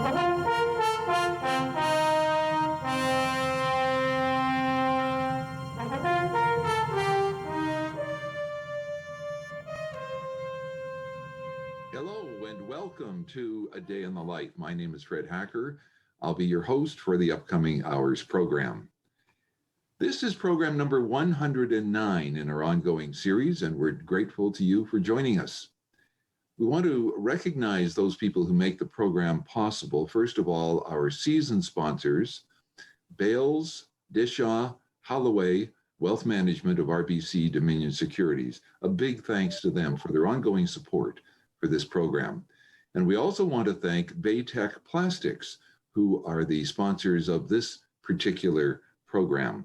Hello and welcome to A Day in the Life. My name is Fred Hacker. I'll be your host for the upcoming hour's program. This is program number 109 in our ongoing series, and we're grateful to you for joining us. We want to recognize those people who make the program possible. First of all, our season sponsors, Bales, Dishaw, Holloway, Wealth Management of RBC Dominion Securities. A big thanks to them for their ongoing support for this program. And we also want to thank Baytech Plastics, who are the sponsors of this particular program.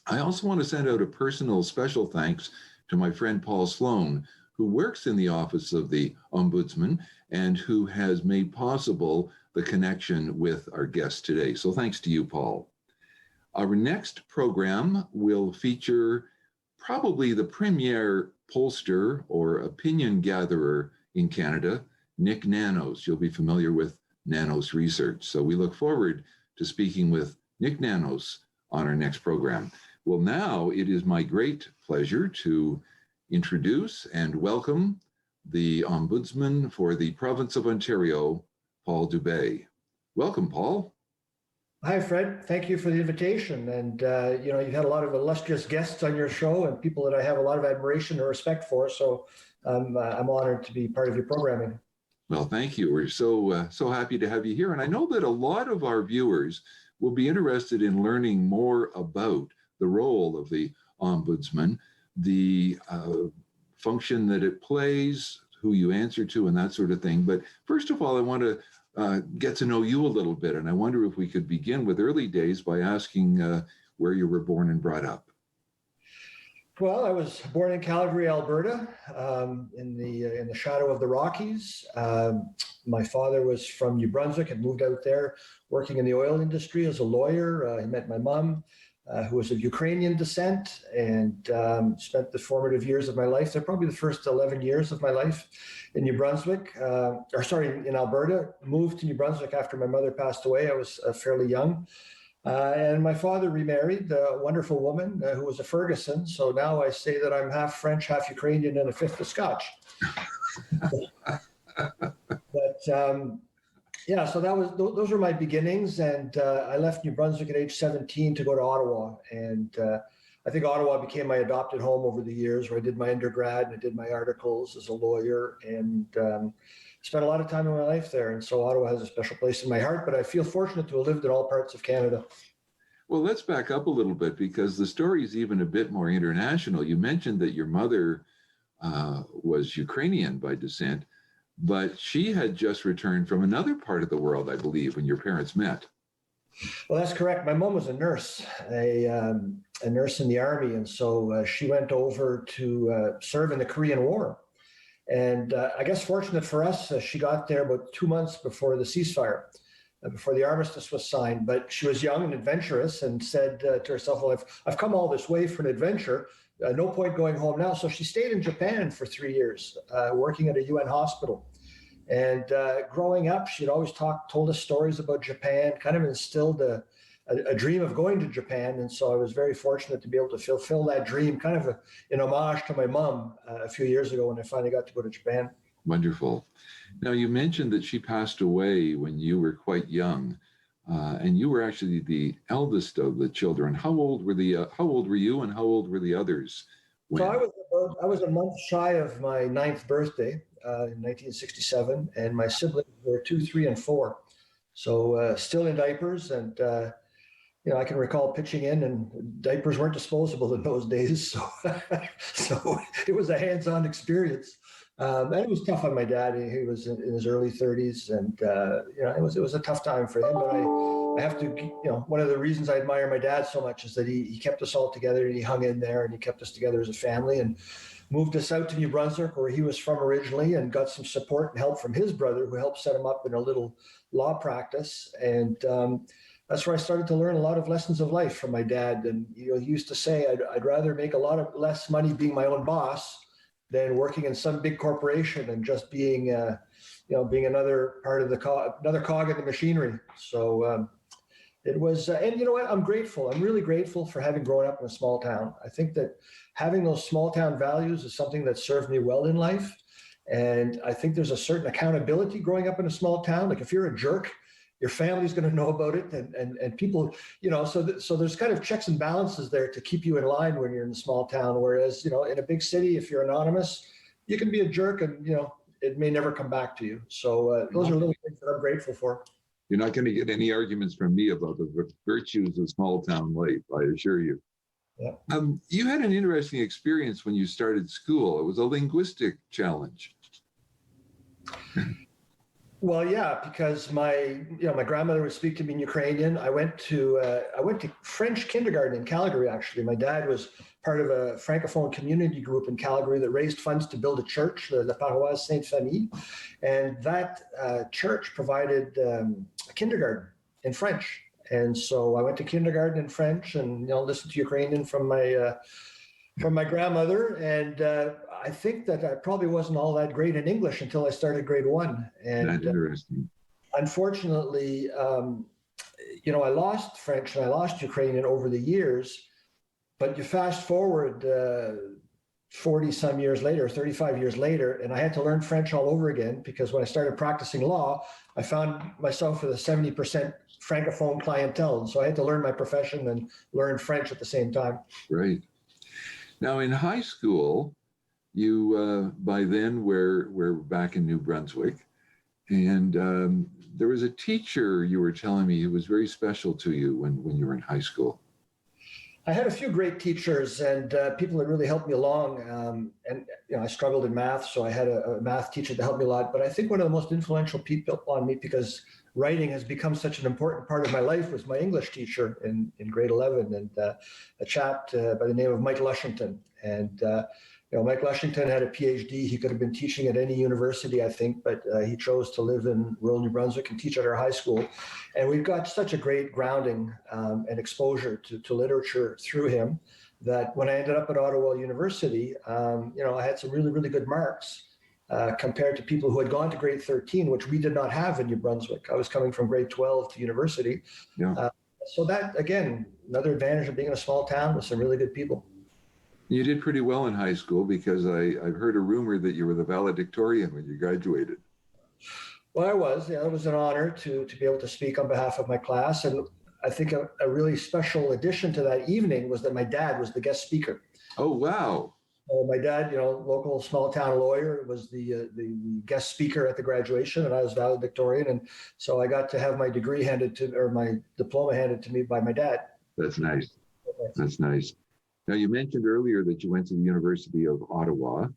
I also want to send out a personal special thanks to my friend Paul Sloan, who works in the office of the Ombudsman and who has made possible the connection with our guest today. So thanks to you, Paul. Our next program will feature probably the premier pollster or opinion gatherer in Canada, Nick Nanos. You'll be familiar with Nanos Research. So we look forward to speaking with Nick Nanos on our next program. Well, now it is my great pleasure to introduce and welcome the Ombudsman for the Province of Ontario, Paul Dube. Welcome, Paul. Hi, Fred. Thank you for the invitation. And, you've had a lot of illustrious guests on your show and people that I have a lot of admiration and respect for. So I'm honored to be part of your programming. Well, thank you. We're so happy to have you here. And I know that a lot of our viewers will be interested in learning more about the role of the Ombudsman, the function that it plays, who you answer to, and that sort of thing. But first of all, I want to get to know you a little bit. And I wonder if we could begin with early days by asking where you were born and brought up. Well, I was born in Calgary, Alberta, in the shadow of the Rockies. My father was from New Brunswick and moved out there working in the oil industry as a lawyer. He met my mom, who was of Ukrainian descent, and spent the formative years of my life. They're probably the first 11 years of my life in New Brunswick, in Alberta. Moved to New Brunswick after my mother passed away. I was fairly young. And my father remarried a wonderful woman who was a Ferguson. So now I say that I'm half French, half Ukrainian, and a fifth of Scotch. But so those were my beginnings. And I left New Brunswick at age 17 to go to Ottawa. And I think Ottawa became my adopted home over the years, where I did my undergrad and I did my articles as a lawyer, and spent a lot of time in my life there. And so Ottawa has a special place in my heart, but I feel fortunate to have lived in all parts of Canada. Well, let's back up a little bit, because the story is even a bit more international. You mentioned that your mother was Ukrainian by descent, but she had just returned from another part of the world, I believe, when your parents met. Well, that's correct. My mom was a nurse, a nurse in the army. And so she went over to serve in the Korean War. And I guess fortunate for us, she got there about 2 months before the ceasefire, before the armistice was signed. But she was young and adventurous and said to herself, well, I've come all this way for an adventure. No point going home now. So she stayed in Japan for 3 years, working at a UN hospital. And growing up, she'd always told us stories about Japan, kind of instilled a dream of going to Japan. And so I was very fortunate to be able to fulfill that dream, kind of in homage to my mom a few years ago when I finally got to go to Japan. Wonderful. Now, you mentioned that she passed away when you were quite young, and you were actually the eldest of the children. How old were you, and how old were the others? So I was a month shy of my 9th birthday in 1967, and my siblings were 2, 3, and 4. So still in diapers, and I can recall pitching in, and diapers weren't disposable in those days. So it was a hands-on experience. And it was tough on my dad. He was in his early 30s, and it was a tough time for him. But I have to, one of the reasons I admire my dad so much is that he kept us all together, and he hung in there, and he kept us together as a family, and moved us out to New Brunswick, where he was from originally, and got some support and help from his brother, who helped set him up in a little law practice. And that's where I started to learn a lot of lessons of life from my dad. And he used to say, I'd rather make a lot of less money being my own boss than working in some big corporation and just being, being another part of another cog in the machinery. So it was, and you know what? I'm grateful. I'm really grateful for having grown up in a small town. I think that having those small town values is something that served me well in life. And I think there's a certain accountability growing up in a small town. Like if you're a jerk, your family's going to know about it, and people, so there's kind of checks and balances there to keep you in line when you're in a small town. Whereas, in a big city, if you're anonymous, you can be a jerk, and it may never come back to you. So those are little things that I'm grateful for. You're not going to get any arguments from me about the virtues of small town life, I assure you. Yeah. You had an interesting experience when you started school. It was a linguistic challenge. Well, yeah, because my grandmother would speak to me in Ukrainian. I went to French kindergarten in Calgary. Actually, my dad was part of a francophone community group in Calgary that raised funds to build a church, the Paroisse Sainte Famille, and that church provided a kindergarten in French. And so I went to kindergarten in French, and listened to Ukrainian from my grandmother, and I think that I probably wasn't all that great in English until I started grade 1. And that's interesting. Unfortunately, I lost French and I lost Ukrainian over the years. But you fast forward 40 some years later, 35 years later, and I had to learn French all over again, because when I started practicing law, I found myself with a 70% francophone clientele. And so I had to learn my profession and learn French at the same time. Right. Now, in high school, you by then we're back in New Brunswick, and there was a teacher you were telling me who was very special to you when you were in high school. I had a few great teachers and people that really helped me along. And I struggled in math, so I had a math teacher that helped me a lot. But I think one of the most influential people on me, because writing has become such an important part of my life, was my English teacher in grade 11, and a chap by the name of Mike Lushington. And Mike Lushington had a PhD. He could have been teaching at any university, I think, but he chose to live in rural New Brunswick and teach at our high school. And we've got such a great grounding and exposure to literature through him that when I ended up at Ottawa University, I had some really, really good marks compared to people who had gone to grade 13, which we did not have in New Brunswick. I was coming from grade 12 to university. Yeah. So that, again, another advantage of being in a small town with some really good people. You did pretty well in high school, because I've heard a rumor that you were the valedictorian when you graduated. Well, I was. Yeah, it was an honor to be able to speak on behalf of my class. And I think a really special addition to that evening was that my dad was the guest speaker. Oh, wow. My dad, local small town lawyer, was the guest speaker at the graduation, and I was valedictorian. And so I got to have my degree my diploma handed to me by my dad. That's nice. That's nice. Now, you mentioned earlier that you went to the University of Ottawa.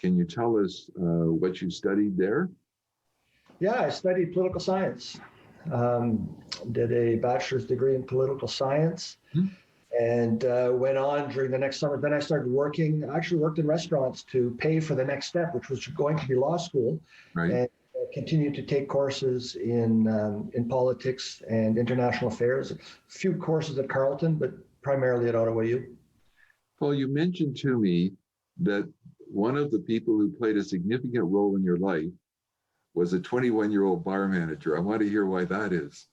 Can you tell us what you studied there? Yeah, I studied political science. Did a bachelor's degree in political science, and went on during the next summer. Then I started working. I actually worked in restaurants to pay for the next step, which was going to be law school. Right. And continued to take courses in politics and international affairs. A few courses at Carleton, but primarily at Ottawa U. Paul, you mentioned to me that one of the people who played a significant role in your life was a 21-year-old bar manager. I want to hear why that is.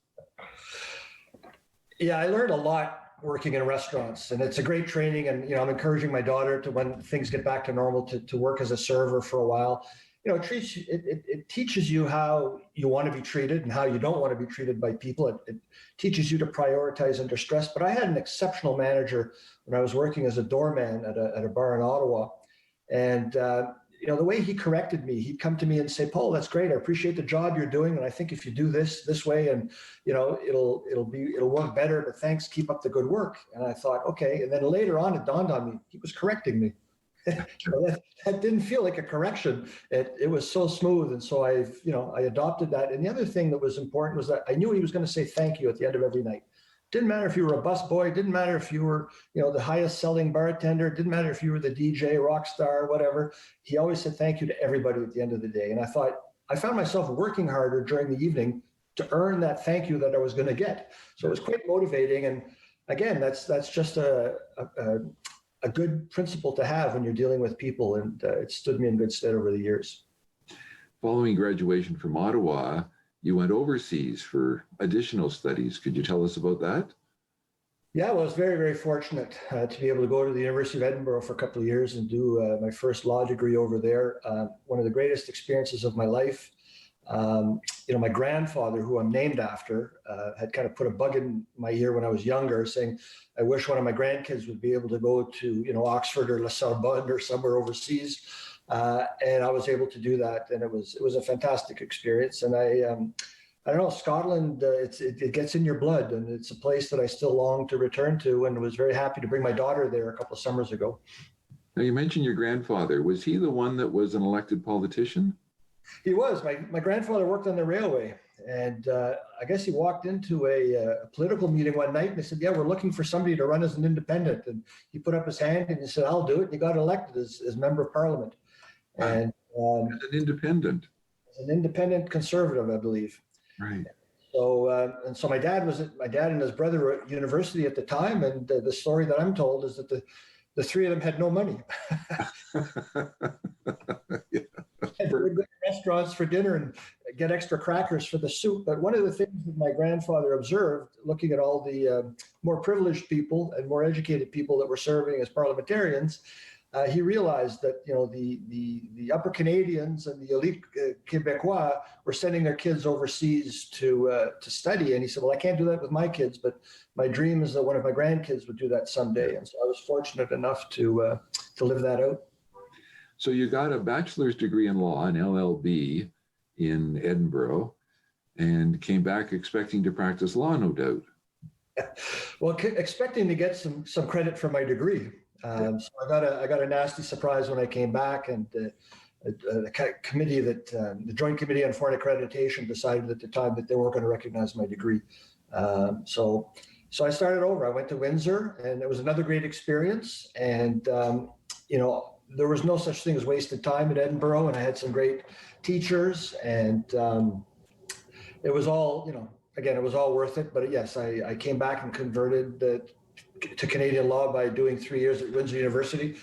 Yeah, I learned a lot working in restaurants, and it's a great training. And I'm encouraging my daughter to, when things get back to normal, to work as a server for a while. It teaches you how you want to be treated and how you don't want to be treated by people. It teaches you to prioritize under stress. But I had an exceptional manager when I was working as a doorman at a bar in Ottawa. And, the way he corrected me, he'd come to me and say, "Paul, that's great. I appreciate the job you're doing. And I think if you do this way, and, it'll work better, but thanks, keep up the good work." And I thought, okay. And then later on, it dawned on me, he was correcting me. That didn't feel like a correction. It was so smooth. And so I adopted that. And the other thing that was important was that I knew he was going to say thank you at the end of every night. Didn't matter if you were a busboy, didn't matter if you were, the highest selling bartender, didn't matter if you were the DJ, rock star, whatever. He always said thank you to everybody at the end of the day. And I found myself working harder during the evening to earn that thank you that I was going to get. So it was quite motivating. And again, that's just a a good principle to have when you're dealing with people, and it stood me in good stead over the years. Following graduation from Ottawa, you went overseas for additional studies. Could you tell us about that? Yeah, well, I was very, very fortunate to be able to go to the University of Edinburgh for a couple of years and do my first law degree over there. One of the greatest experiences of my life. My grandfather, who I'm named after, had kind of put a bug in my ear when I was younger, saying, I wish one of my grandkids would be able to go to, Oxford or La Sorbonne or somewhere overseas. And I was able to do that. And it was a fantastic experience. And I don't know, Scotland, it gets in your blood, and it's a place that I still long to return to, and was very happy to bring my daughter there a couple of summers ago. Now, you mentioned your grandfather. Was he the one that was an elected politician? He was. My grandfather worked on the railway, and I guess he walked into a political meeting one night, and they said, yeah, we're looking for somebody to run as an independent. And he put up his hand and he said, I'll do it. And he got elected as member of parliament. And as an independent. As an independent conservative, I believe. Right. So my dad and his brother were at university at the time, and the story that I'm told is that the three of them had no money. Yeah. They would go to restaurants for dinner and get extra crackers for the soup. But one of the things that my grandfather observed, looking at all the more privileged people and more educated people that were serving as parliamentarians, he realized that the upper Canadians and the elite Quebecois were sending their kids overseas to study, and he said, "Well, I can't do that with my kids, but my dream is that one of my grandkids would do that someday." And so I was fortunate enough to live that out. So you got a bachelor's degree in law, an LLB, in Edinburgh, and came back expecting to practice law, no doubt. Well, expecting to get some credit for my degree. So I got a nasty surprise when I came back, and the committee the Joint Committee on Foreign Accreditation decided at the time that they weren't going to recognize my degree. So I started over. I went to Windsor, and it was another great experience. And there was no such thing as wasted time at Edinburgh, and I had some great teachers, and it was all again, it was all worth it. But yes, I came back and converted to Canadian law by doing 3 years at Windsor University.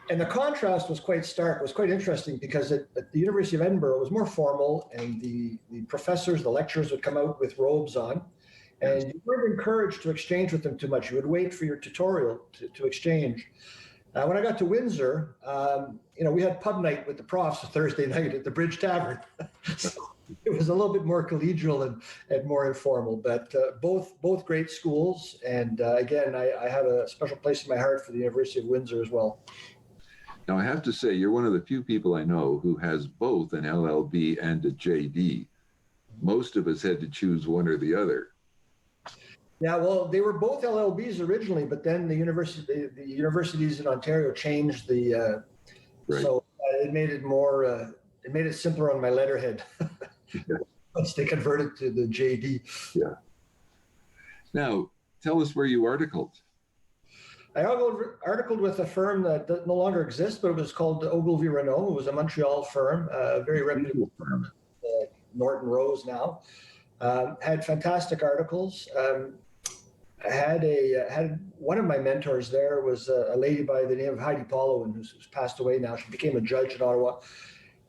And the contrast was quite stark. It was quite interesting because at the University of Edinburgh, it was more formal, and the professors, the lecturers would come out with robes on, and you weren't encouraged to exchange with them too much. You would wait for your tutorial to exchange. When I got to Windsor, we had pub night with the profs Thursday night at the Bridge Tavern. So it was a little bit more collegial and more informal, but both great schools. And again, I had a special place in my heart for the University of Windsor as well. Now, I have to say, you're one of the few people I know who has both an LLB and a JD. Most of us had to choose one or the other. Yeah, well, they were both LLBs originally, but then the universities in Ontario changed the, right. So it made it more, it made it simpler on my letterhead. Yeah. Once they converted to the JD. Yeah. Now, tell us where you articled. I articled with a firm that no longer exists, but it was called Ogilvy Renault. It was a Montreal firm, a very reputable firm, Norton Rose now. Had fantastic articles. I had one of my mentors there was a lady by the name of Heidi Paulowen, who's passed away now. She became a judge in Ottawa.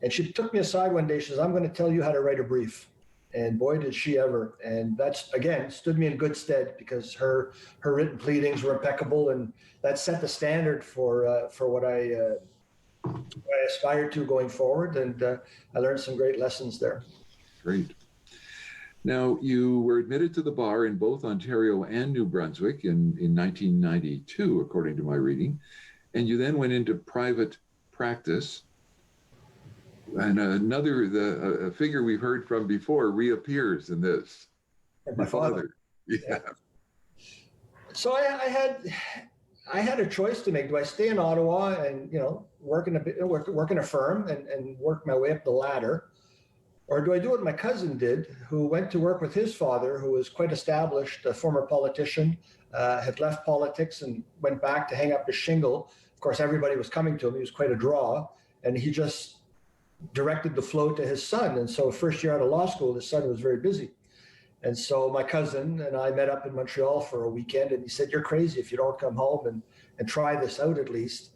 And she took me aside one day. She says, "I'm going to tell you how to write a brief." And boy, did she ever. And that's, again, stood me in good stead because her written pleadings were impeccable. And that set the standard for what I aspired to going forward. And I learned some great lessons there. Great. Now, you were admitted to the bar in both Ontario and New Brunswick in 1992, according to my reading. And you then went into private practice. And a figure we've heard from before reappears in this. My father. Yeah. So I had a choice to make. Do I stay in Ottawa and work in a firm and work my way up the ladder, or do I do what my cousin did, who went to work with his father, who was quite established, a former politician, had left politics and went back to hang up his shingle. Of course, everybody was coming to him. He was quite a draw, and he just directed the flow to his son. And so first year out of law school, his son was very busy. And so my cousin and I met up in Montreal for a weekend, and he said, "You're crazy if you don't come home and try this out at least.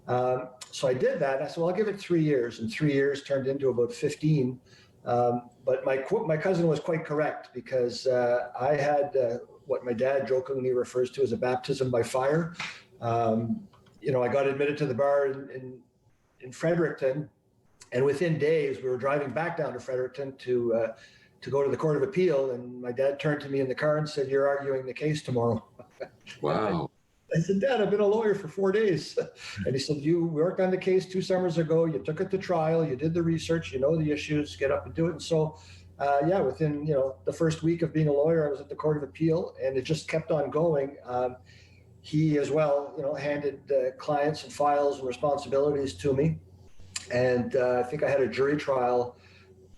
So I did that. I said, well, I'll give it 3 years, and 3 years turned into about 15. But my cousin was quite correct, because I had what my dad jokingly refers to as a baptism by fire. I got admitted to the bar in Fredericton, and within days we were driving back down to Fredericton to go to the Court of Appeal, and my dad turned to me in the car and said, "You're arguing the case tomorrow." Wow. I said, "Dad, I've been a lawyer for 4 days." And he said, "You worked on the case 2 summers ago. You took it to trial. You did the research. You know the issues. Get up and do it." And so, within the first week of being a lawyer, I was at the Court of Appeal, and it just kept on going. He as well, handed clients and files and responsibilities to me, and I think I had a jury trial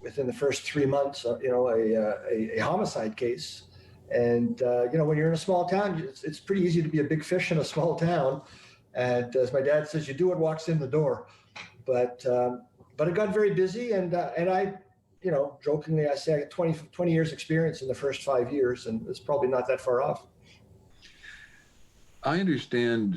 within the first 3 months. A homicide case. And, when you're in a small town, it's pretty easy to be a big fish in a small town. And as my dad says, you do what walks in the door. But it got very busy. And I, jokingly, I say I had 20 years experience in the first 5 years, and it's probably not that far off. I understand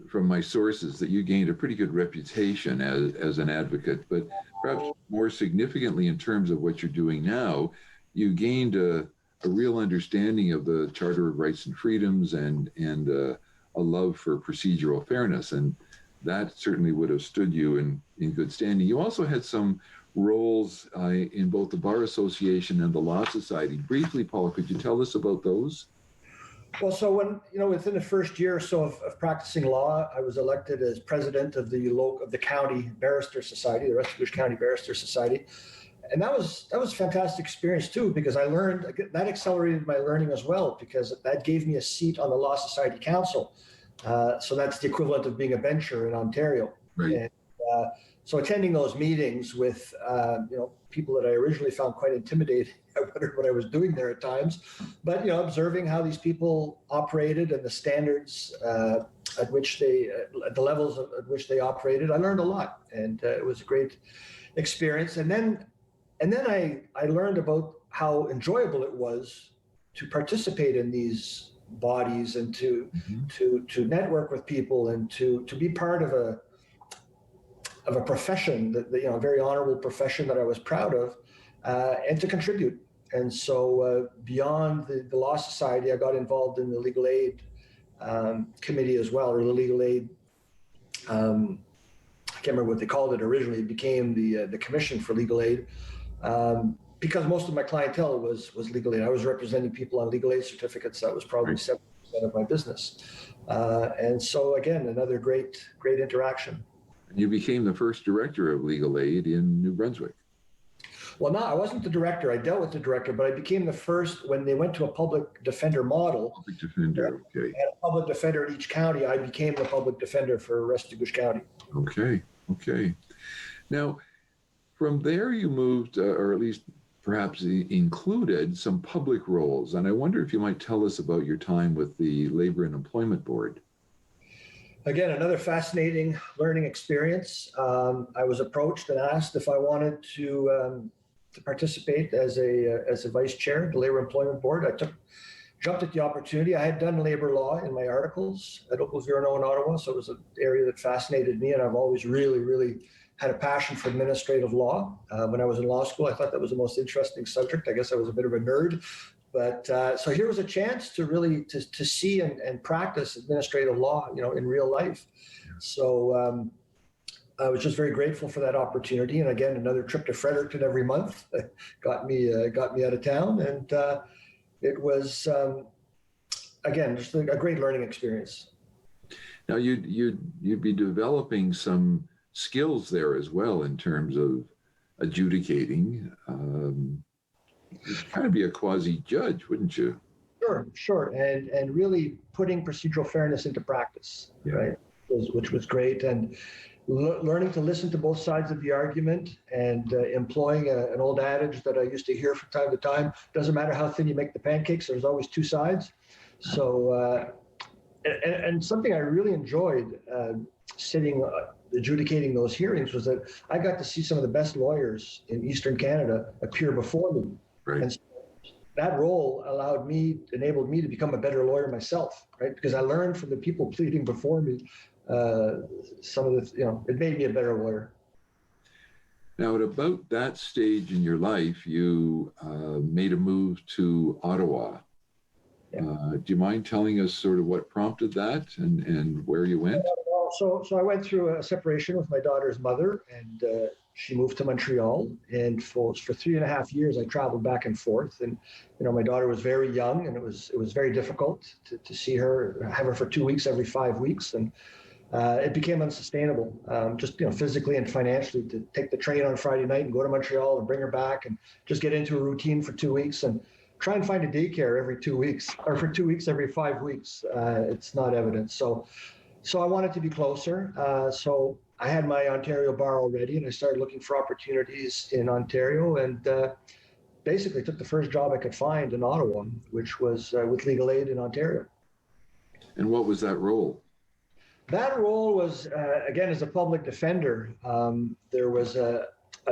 from my sources that you gained a pretty good reputation as an advocate, but perhaps more significantly in terms of what you're doing now, you gained a real understanding of the Charter of Rights and Freedoms and a love for procedural fairness. And that certainly would have stood you in good standing. You also had some roles in both the Bar Association and the Law Society. Briefly, Paul, could you tell us about those? Well, so when, within the first year or so of practicing law, I was elected as president of the county barrister society, the Restigouche County Barrister Society. And that was a fantastic experience too, because I learned, that accelerated my learning as well, because that gave me a seat on the Law Society Council. So that's the equivalent of being a bencher in Ontario. Right. And, so attending those meetings with, people that I originally found quite intimidating, I wondered what I was doing there at times, but, observing how these people operated and the standards at which at the levels at which they operated, I learned a lot, and it was a great experience. And then I learned about how enjoyable it was to participate in these bodies and to network with people and to be part of a profession that a very honorable profession that I was proud of, and to contribute. And so beyond the Law Society, I got involved in the Legal Aid committee as well, or the Legal Aid. I can't remember what they called it originally. It became the Commission for Legal Aid. Because most of my clientele was legal aid. I was representing people on legal aid certificates. That was probably 70% of my business. And so again, another great interaction. You became the first director of legal aid in New Brunswick. Well, no, I wasn't the director. I dealt with the director, but I became the first when they went to a public defender model. Public defender, okay. Had a public defender in each county. I became the public defender for Restigouche County. Okay. Now, from there you moved, or at least perhaps included, some public roles. And I wonder if you might tell us about your time with the Labor and Employment Board. Again, another fascinating learning experience. I was approached and asked if I wanted to participate as a vice chair of the Labor Employment Board. I jumped at the opportunity. I had done labor law in my articles at Oakville-Virano in Ottawa, so it was an area that fascinated me, and I've always really had a passion for administrative law. When I was in law school, I thought that was the most interesting subject. I guess I was a bit of a nerd. But so here was a chance to really to see and practice administrative law, in real life. So I was just very grateful for that opportunity. And again, another trip to Fredericton every month got me out of town. And it was, again, just a great learning experience. Now you'd be developing some skills there as well in terms of adjudicating. You'd kind of be a quasi-judge, wouldn't you? Sure. And really putting procedural fairness into practice, right? Which was great. And learning to listen to both sides of the argument and employing an old adage that I used to hear from time to time: doesn't matter how thin you make the pancakes, there's always two sides. So, and something I really enjoyed sitting adjudicating those hearings was that I got to see some of the best lawyers in Eastern Canada appear before me. Right. And that role enabled me to become a better lawyer myself, right? Because I learned from the people pleading before me. Some of the, it made me a better lawyer. Now, at about that stage in your life, you made a move to Ottawa. Yeah. Do you mind telling us sort of what prompted that and where you went? So I went through a separation with my daughter's mother, and she moved to Montreal. And for 3.5 years, I traveled back and forth. And my daughter was very young, and it was very difficult to see her, have her for 2 weeks every 5 weeks, and it became unsustainable, just physically and financially, to take the train on Friday night and go to Montreal and bring her back and just get into a routine for 2 weeks and try and find a daycare every 2 weeks, or for 2 weeks every 5 weeks. It's not evident. So I wanted to be closer. So I had my Ontario bar already, and I started looking for opportunities in Ontario, and basically took the first job I could find in Ottawa, which was with Legal Aid in Ontario. And what was that role? That role was, again, as a public defender. There was a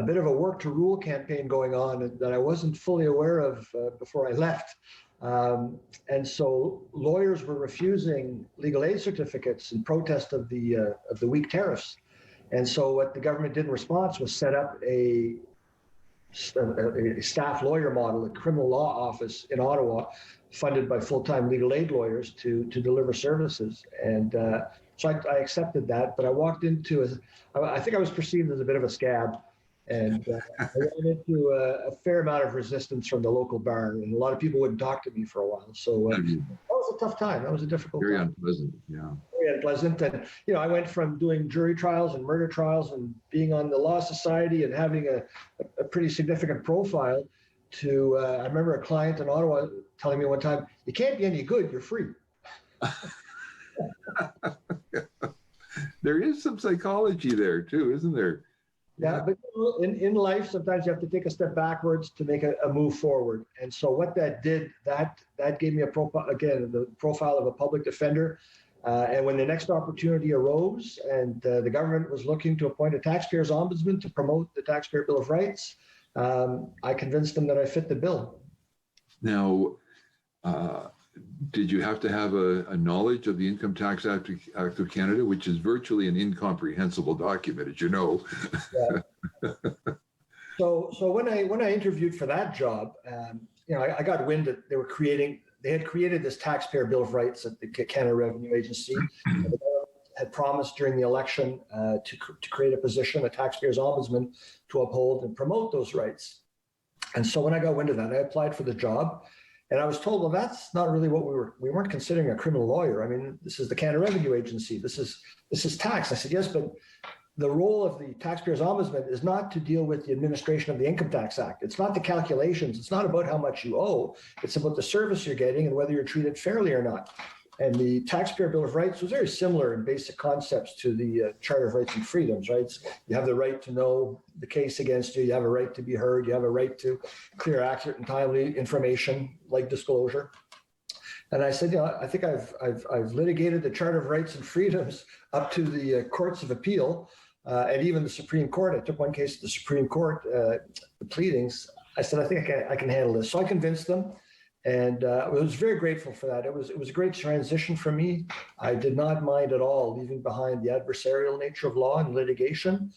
bit of a work to rule campaign going on that I wasn't fully aware of before I left. And so lawyers were refusing legal aid certificates in protest of the weak tariffs. And so what the government did in response was set up a staff lawyer model, a criminal law office in Ottawa, funded by full-time legal aid lawyers to deliver services. And so I accepted that, but I walked into I think I was perceived as a bit of a scab. And I ran into a fair amount of resistance from the local bar, and a lot of people wouldn't talk to me for a while. So that was a tough time. That was a difficult Very time. unpleasant, yeah. Very unpleasant. And, I went from doing jury trials and murder trials and being on the Law Society and having a pretty significant profile to, I remember a client in Ottawa telling me one time, "You can't be any good, you're free." There is some psychology there too, isn't there? Yeah, but in life, sometimes you have to take a step backwards to make a move forward. And so what that did, that gave me a profile, again, the profile of a public defender. And when the next opportunity arose and the government was looking to appoint a taxpayers ombudsman to promote the Taxpayer Bill of Rights, I convinced them that I fit the bill. Now, did you have to have a knowledge of the Income Tax Act of Canada, which is virtually an incomprehensible document, as you know? Yeah. So when I interviewed for that job, I got wind that they had created this Taxpayer Bill of Rights at the Canada Revenue Agency. And the government had promised during the election to create a position, a taxpayers ombudsman, to uphold and promote those rights. And so when I got wind of that, I applied for the job. And I was told, well, that's not really what we weren't considering a criminal lawyer. I mean, this is the Canada Revenue Agency. This is tax. I said, yes, but the role of the Taxpayers Ombudsman is not to deal with the administration of the Income Tax Act. It's not the calculations. It's not about how much you owe. It's about the service you're getting and whether you're treated fairly or not. And the Taxpayer Bill of Rights was very similar in basic concepts to the Charter of Rights and Freedoms, right? You have the right to know the case against you. You have a right to be heard. You have a right to clear, accurate, and timely information like disclosure. And I said, I think I've litigated the Charter of Rights and Freedoms up to the courts of appeal and even the Supreme Court. I took one case to the Supreme Court, the pleadings. I said, I think I can handle this. So I convinced them. And I was very grateful for that. It was a great transition for me. I did not mind at all leaving behind the adversarial nature of law and litigation,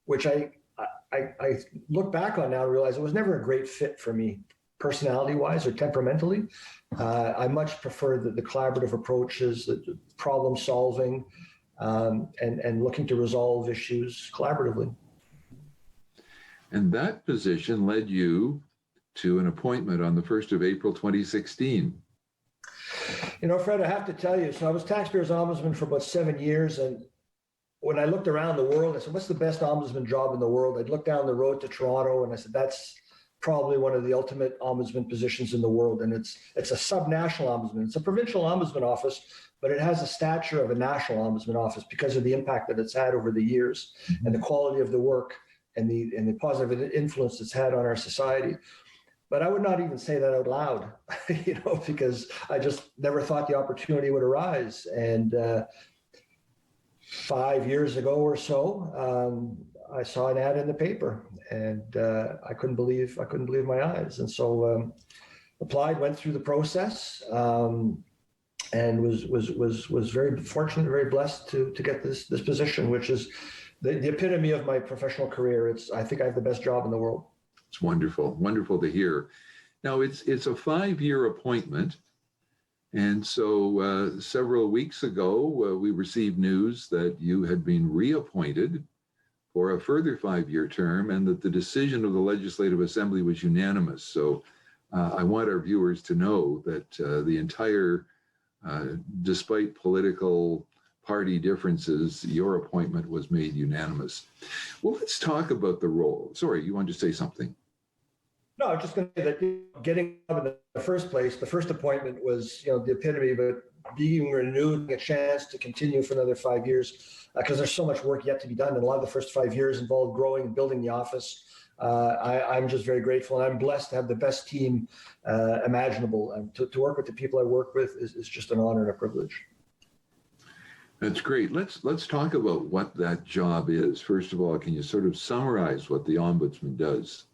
which I look back on now and realize it was never a great fit for me, personality-wise or temperamentally. I much prefer the collaborative approaches, the problem solving, and looking to resolve issues collaboratively. And that position led you to an appointment on the 1st of April, 2016. Fred, I have to tell you, so I was Taxpayers Ombudsman for about 7 years. And when I looked around the world, I said, what's the best ombudsman job in the world? I'd look down the road to Toronto and I said, that's probably one of the ultimate ombudsman positions in the world. And it's a subnational ombudsman. It's a provincial ombudsman office, but it has a stature of a national ombudsman office because of the impact that it's had over the years and the quality of the work and the positive influence it's had on our society. But I would not even say that out loud, because I just never thought the opportunity would arise. And 5 years ago or so, I saw an ad in the paper, and I couldn't believe my eyes. And so applied, went through the process, and was very fortunate, very blessed to get this position, which is the epitome of my professional career. I think I have the best job in the world. It's wonderful to hear. Now it's a 5-year appointment. And so several weeks ago, we received news that you had been reappointed for a further 5-year term, and that the decision of the Legislative Assembly was unanimous. So I want our viewers to know that the entire, despite political party differences, your appointment was made unanimous. Well, let's talk about the role. Sorry, you wanted to say something? No, I was just going to say that getting up in the first place, the first appointment was, the epitome of it, being renewed, a chance to continue for another 5 years, because there's so much work yet to be done. And a lot of the first 5 years involved growing and building the office. I'm just very grateful, and I'm blessed to have the best team imaginable. And to work with the people I work with is just an honor and a privilege. That's great. Let's talk about what that job is. First of all, can you sort of summarize what the Ombudsman does?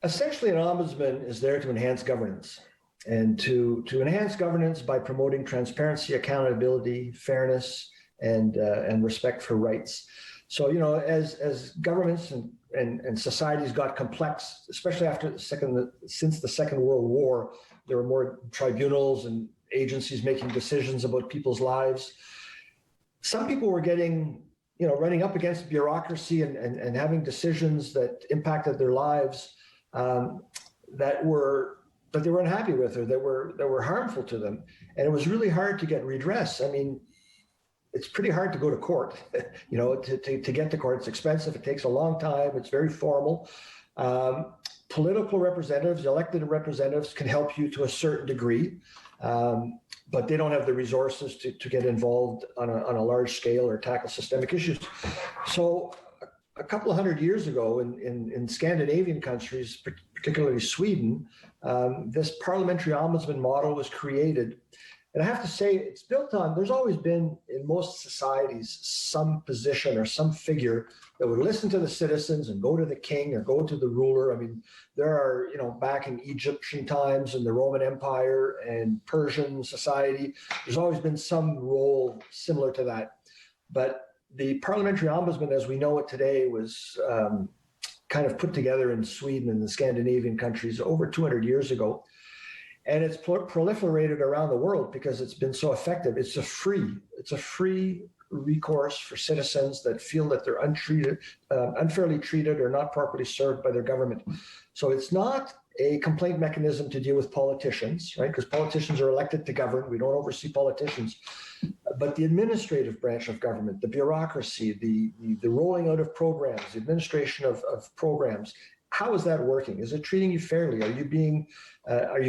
Essentially, an ombudsman is there to enhance governance, and to enhance governance by promoting transparency, accountability, fairness, and respect for rights. So, as governments and societies got complex, especially since the Second World War, there were more tribunals and agencies making decisions about people's lives. Some people were getting, running up against bureaucracy and having decisions that impacted their lives that they were unhappy with, or that were harmful to them. And it was really hard to get redress. I mean, it's pretty hard to go to court, to get to court. It's expensive. It takes a long time. It's very formal. Political representatives, elected representatives, can help you to a certain degree, but they don't have the resources to get involved on a large scale or tackle systemic issues. So a couple of hundred years ago in Scandinavian countries, particularly Sweden, this parliamentary ombudsman model was created. And I have to say, it's built on, there's always been in most societies some position or some figure that would listen to the citizens and go to the king or go to the ruler. I mean, there are, back in Egyptian times and the Roman Empire and Persian society, there's always been some role similar to that. But the parliamentary ombudsman, as we know it today, was kind of put together in Sweden and the Scandinavian countries over 200 years ago. And it's proliferated around the world because it's been so effective. It's a free recourse for citizens that feel that they're unfairly treated or not properly served by their government. So it's not a complaint mechanism to deal with politicians, right? Because politicians are elected to govern. We don't oversee politicians. But the administrative branch of government, the bureaucracy, the rolling out of programs, the administration of programs, how is that working? Is it treating you fairly? Are you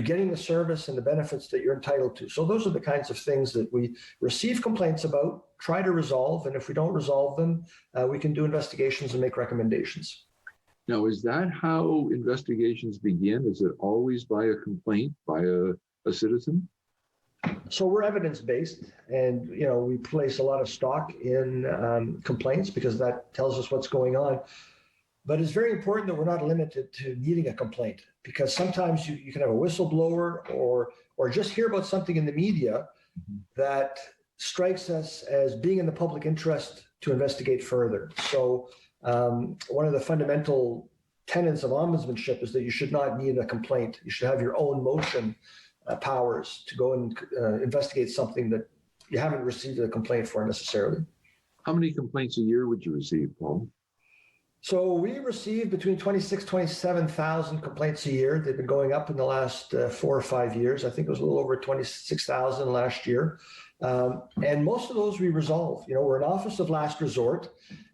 getting the service and the benefits that you're entitled to? So those are the kinds of things that we receive complaints about, try to resolve, and if we don't resolve them, we can do investigations and make recommendations. Now, is that how investigations begin? Is it always by a complaint by a citizen? So we're evidence-based, and we place a lot of stock in complaints because that tells us what's going on. But it's very important that we're not limited to needing a complaint, because sometimes you can have a whistleblower or just hear about something in the media that strikes us as being in the public interest to investigate further. So one of the fundamental tenets of ombudsmanship is that you should not need a complaint. You should have your own motion powers to go and investigate something that you haven't received a complaint for necessarily. How many complaints a year would you receive, Paul? So we receive between 26,000, 27,000 complaints a year. They've been going up in the last 4 or 5 years. I think it was a little over 26,000 last year. And most of those we resolve. We're an office of last resort.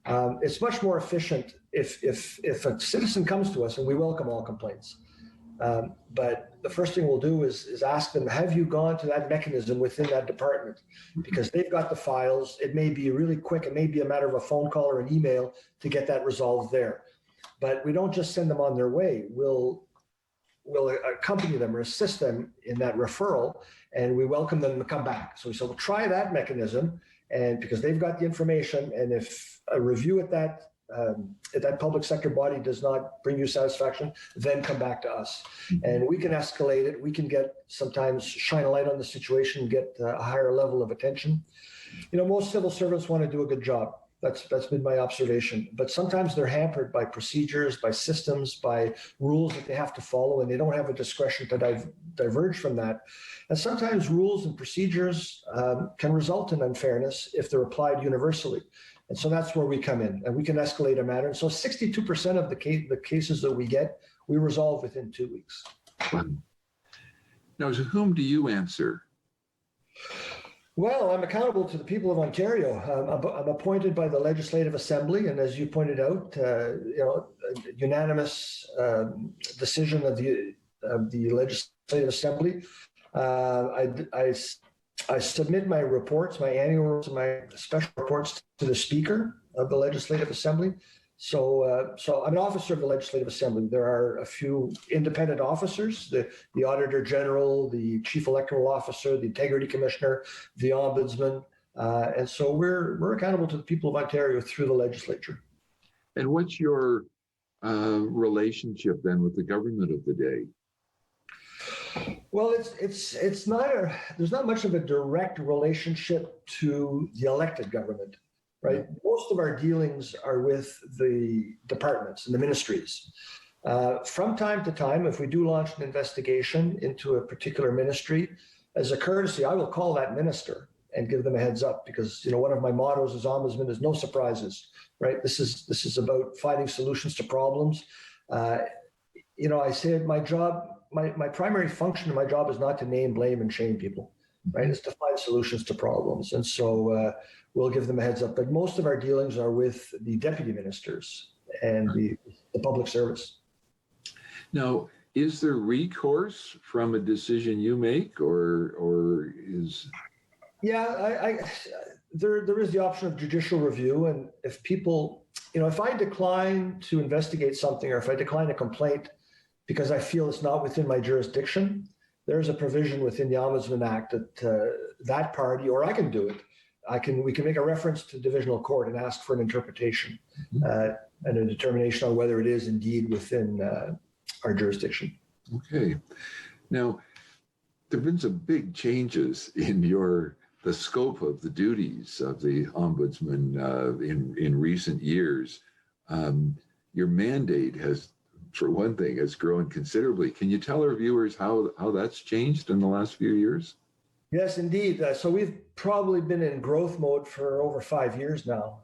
It's much more efficient if a citizen comes to us, and we welcome all complaints. But the first thing we'll do is ask them, have you gone to that mechanism within that department? Because they've got the files. It may be really quick. It may be a matter of a phone call or an email to get that resolved there. But we don't just send them on their way. We'll accompany them or assist them in that referral, and we welcome them to come back. So we say, well, try that mechanism, and because they've got the information, and if a review at that public sector body does not bring you satisfaction, then come back to us. And we can escalate it. We can sometimes shine a light on the situation, get a higher level of attention. Most civil servants want to do a good job. That's been my observation. But sometimes they're hampered by procedures, by systems, by rules that they have to follow, and they don't have a discretion to diverge from that. And sometimes rules and procedures can result in unfairness if they're applied universally. And so that's where we come in, and we can escalate a matter. And so 62% of the cases that we get, we resolve within 2 weeks. Now, to whom do you answer? Well, I'm accountable to the people of Ontario. I'm appointed by the Legislative Assembly, and as you pointed out, a unanimous decision of the Legislative Assembly. I submit my reports, my annual reports, my special reports to the Speaker of the Legislative Assembly. So I'm an officer of the Legislative Assembly. There are a few independent officers, the Auditor General, the Chief Electoral Officer, the Integrity Commissioner, the Ombudsman. And so we're accountable to the people of Ontario through the legislature. And what's your relationship then with the government of the day? Well, it's not there's not much of a direct relationship to the elected government. Right. Most of our dealings are with the departments and the ministries. From time to time, if we do launch an investigation into a particular ministry, as a courtesy, I will call that minister and give them a heads up, because one of my mottos as ombudsman is no surprises. Right. This is about finding solutions to problems. I say my job, my primary function of my job is not to name, blame, and shame people. Right. It's to find solutions to problems, and so. We'll give them a heads up. But most of our dealings are with the deputy ministers and the public service. Now, is there recourse from a decision you make, or is? Yeah, there is the option of judicial review. And if people, if I decline to investigate something, or if I decline a complaint because I feel it's not within my jurisdiction, there's a provision within the Ombudsman Act that that party, or I can do it, we can make a reference to divisional court and ask for an interpretation and a determination on whether it is indeed within our jurisdiction. Okay. Now, there have been some big changes in the scope of the duties of the ombudsman in recent years. Your mandate has, for one thing, has grown considerably. Can you tell our viewers how that's changed in the last few years? Yes, indeed. So we've probably been in growth mode for over 5 years now.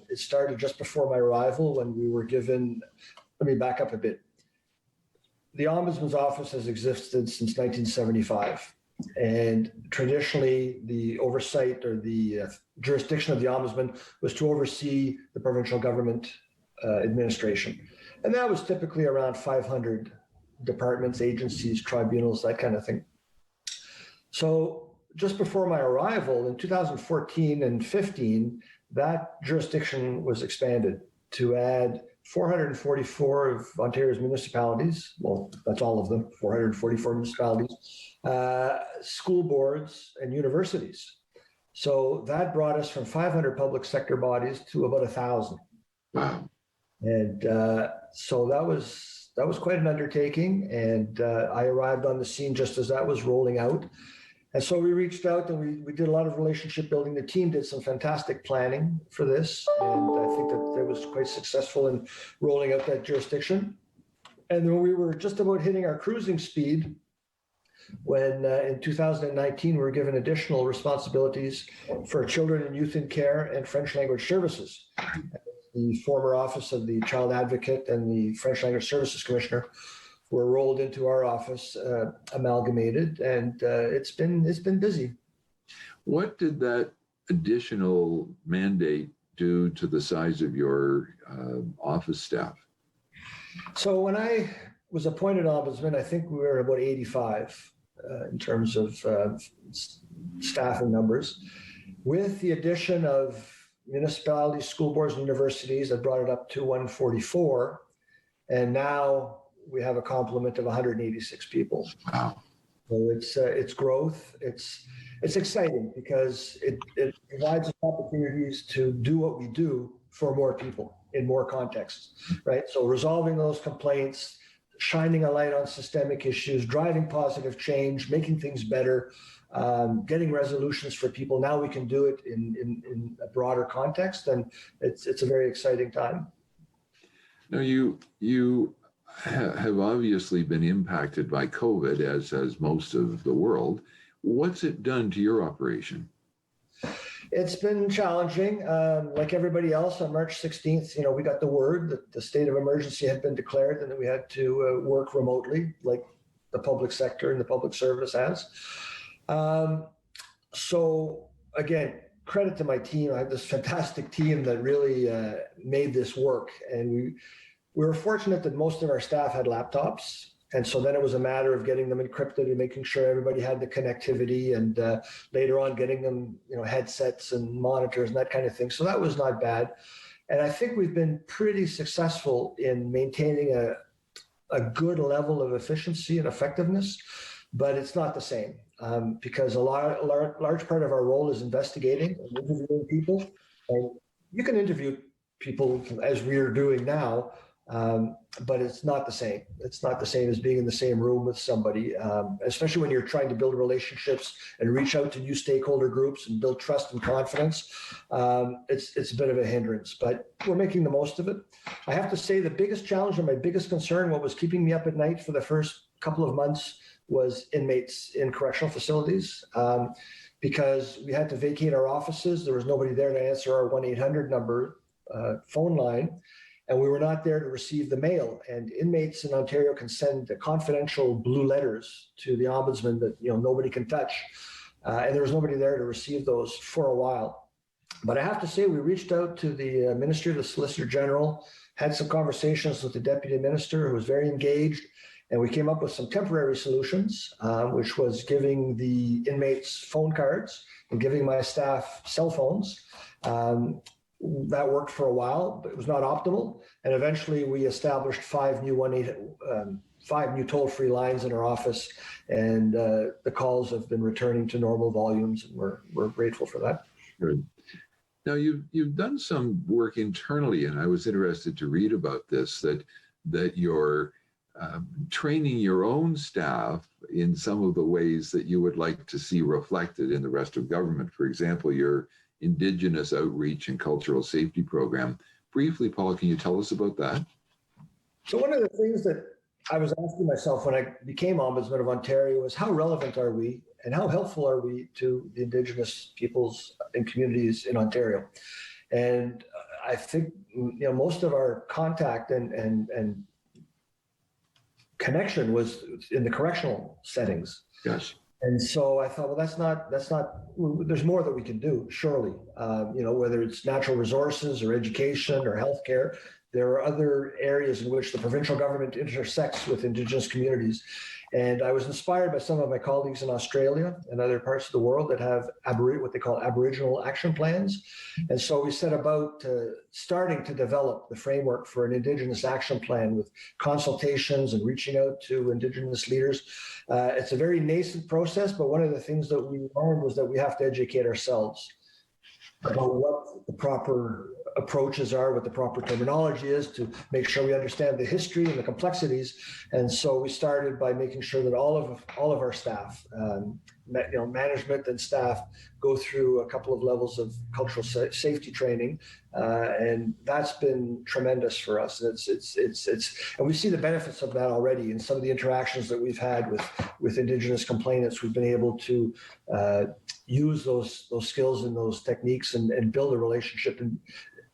It started just before my arrival when we were given, let me back up a bit. The Ombudsman's office has existed since 1975. And traditionally, the oversight or the jurisdiction of the Ombudsman was to oversee the provincial government administration. And that was typically around 500 departments, agencies, tribunals, that kind of thing. So just before my arrival in 2014 and 15, that jurisdiction was expanded to add 444 of Ontario's municipalities. Well, that's all of them, 444 municipalities, school boards, and universities. So that brought us from 500 public sector bodies to about 1,000. Wow. And so that was quite an undertaking. And I arrived on the scene just as that was rolling out. And so we reached out and we did a lot of relationship building. The team did some fantastic planning for this. And I think that it was quite successful in rolling out that jurisdiction. And then we were just about hitting our cruising speed when in 2019, we were given additional responsibilities for children and youth in care and French language services. The former office of the Child Advocate and the French Language Services Commissioner were rolled into our office, amalgamated, and it's been busy. What did that additional mandate do to the size of your office staff? So when I was appointed ombudsman, I think we were about 85 in terms of staffing numbers. With the addition of municipalities, school boards, and universities, that brought it up to 144, and now we have a complement of 186 people. Wow. So it's growth. It's exciting because it provides us opportunities to do what we do for more people in more contexts, right? So resolving those complaints, shining a light on systemic issues, driving positive change, making things better, getting resolutions for people. Now we can do it in a broader context, and it's a very exciting time. Now, you have obviously been impacted by COVID, as has most of the world. What's it done to your operation? It's been challenging. Like everybody else, on March 16th, we got the word that the state of emergency had been declared and that we had to work remotely, like the public sector and the public service has. So again, credit to my team. I have this fantastic team that really made this work. And we were fortunate that most of our staff had laptops. And so then it was a matter of getting them encrypted and making sure everybody had the connectivity, and later on getting them, headsets and monitors and that kind of thing. So that was not bad. And I think we've been pretty successful in maintaining a good level of efficiency and effectiveness, but it's not the same because a large part of our role is investigating and interviewing people. And you can interview people as we're doing now, but it's not the same. It's not the same as being in the same room with somebody, especially when you're trying to build relationships and reach out to new stakeholder groups and build trust and confidence. It's a bit of a hindrance, but we're making the most of it. I have to say the biggest challenge and my biggest concern, what was keeping me up at night for the first couple of months, was inmates in correctional facilities, because we had to vacate our offices. There was nobody there to answer our 1-800 number phone line. And we were not there to receive the mail. And inmates in Ontario can send confidential blue letters to the Ombudsman that nobody can touch. And there was nobody there to receive those for a while. But I have to say, we reached out to the Ministry of the Solicitor General, had some conversations with the Deputy Minister, who was very engaged, and we came up with some temporary solutions, which was giving the inmates phone cards and giving my staff cell phones. That worked for a while, but it was not optimal. And eventually we established 5 new toll-free lines in our office, and the calls have been returning to normal volumes, and we're grateful for that. Good. Now you've done some work internally, and I was interested to read about this, that you're training your own staff in some of the ways that you would like to see reflected in the rest of government. For example, your Indigenous outreach and cultural safety program. Briefly, Paul, can you tell us about that? So one of the things that I was asking myself when I became Ombudsman of Ontario was, how relevant are we and how helpful are we to the Indigenous peoples and communities in Ontario? And I think most of our contact and connection was in the correctional settings. Yes. And so I thought, well, that's not, there's more that we can do, surely. Whether it's natural resources or education or healthcare, there are other areas in which the provincial government intersects with Indigenous communities. And I was inspired by some of my colleagues in Australia and other parts of the world that have what they call Aboriginal action plans. And so we set about starting to develop the framework for an Indigenous action plan with consultations and reaching out to Indigenous leaders. It's a very nascent process, but one of the things that we learned was that we have to educate ourselves about what the proper approaches are, what the proper terminology is, to make sure we understand the history and the complexities. And so we started by making sure that all of our staff, management and staff, go through a couple of levels of cultural safety training, and that's been tremendous for us. And we see the benefits of that already in some of the interactions that we've had with Indigenous complainants. We've been able to use those skills and those techniques and build a relationship and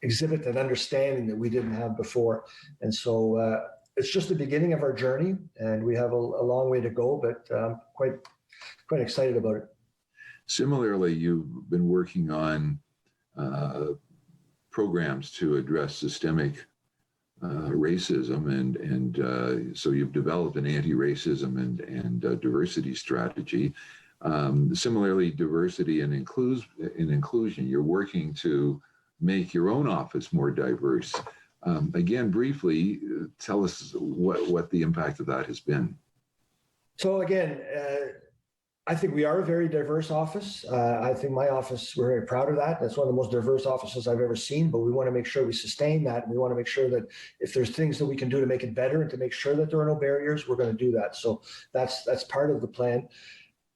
exhibit an understanding that we didn't have before. And so it's just the beginning of our journey, and we have a long way to go, but quite excited about it. Similarly, you've been working on programs to address systemic racism, and so you've developed an anti-racism and diversity strategy. Similarly, diversity and inclusion, you're working to make your own office more diverse. Again, briefly, tell us what the impact of that has been. So again, I think we are a very diverse office. I think my office, we're very proud of that. That's one of the most diverse offices I've ever seen, but we want to make sure we sustain that. And we want to make sure that if there's things that we can do to make it better and to make sure that there are no barriers, we're going to do that. So that's part of the plan.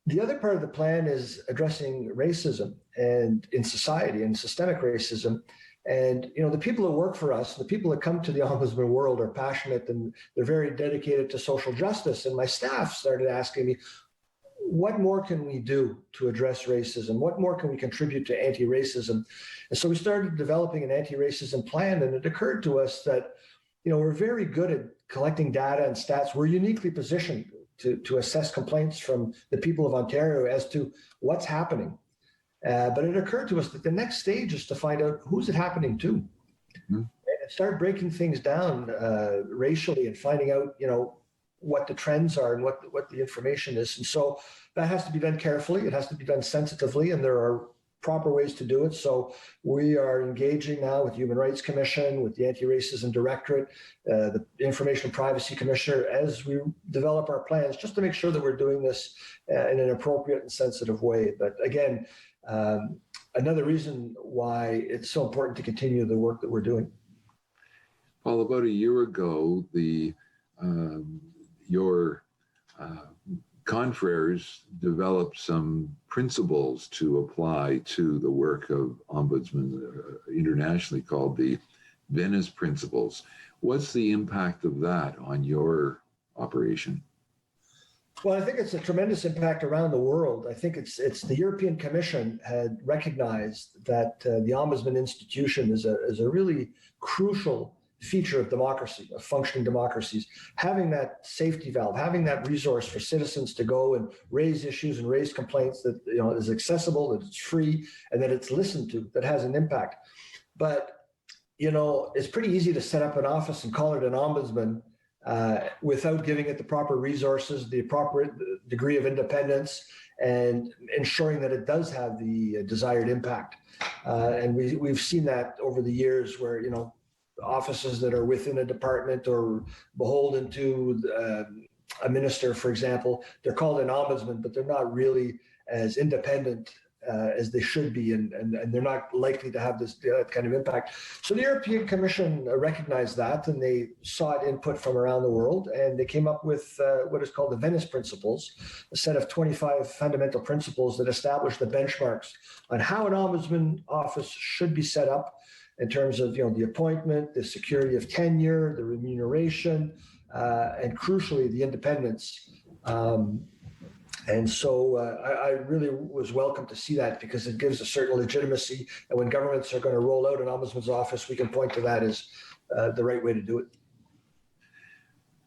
The other part of the plan is addressing racism and in society and systemic racism. And, the people that work for us, the people that come to the Ombudsman world are passionate and they're very dedicated to social justice. And my staff started asking me, what more can we do to address racism? What more can we contribute to anti-racism? And so we started developing an anti-racism plan, and it occurred to us that, we're very good at collecting data and stats. We're uniquely positioned to assess complaints from the people of Ontario as to what's happening. But it occurred to us that the next stage is to find out who's it happening to. Mm-hmm. And start breaking things down racially and finding out, what the trends are and what the information is. And so that has to be done carefully. It has to be done sensitively, and there are proper ways to do it. So we are engaging now with the Human Rights Commission, with the Anti-Racism Directorate, the Information Privacy Commissioner, as we develop our plans, just to make sure that we're doing this in an appropriate and sensitive way. But again, another reason why it's so important to continue the work that we're doing. Paul, about a year ago, your confreres developed some principles to apply to the work of ombudsmen internationally called the Venice Principles. What's the impact of that on your operation? Well, I think it's a tremendous impact around the world. I think it's the European Commission had recognized that the Ombudsman institution is a really crucial feature of democracy, of functioning democracies. Having that safety valve, having that resource for citizens to go and raise issues and raise complaints that is accessible, that it's free, and that it's listened to, that has an impact. But it's pretty easy to set up an office and call it an ombudsman without giving it the proper resources, the appropriate degree of independence, and ensuring that it does have the desired impact. And we've seen that over the years where, offices that are within a department or beholden to a minister, for example, they're called an ombudsman, but they're not really as independent as they should be, and they're not likely to have this kind of impact. So the European Commission recognized that, and they sought input from around the world, and they came up with what is called the Venice Principles, a set of 25 fundamental principles that establish the benchmarks on how an ombudsman office should be set up in terms of the appointment, the security of tenure, the remuneration, and crucially the independence. And so I really was welcome to see that, because it gives a certain legitimacy. And when governments are going to roll out an ombudsman's office, we can point to that as the right way to do it.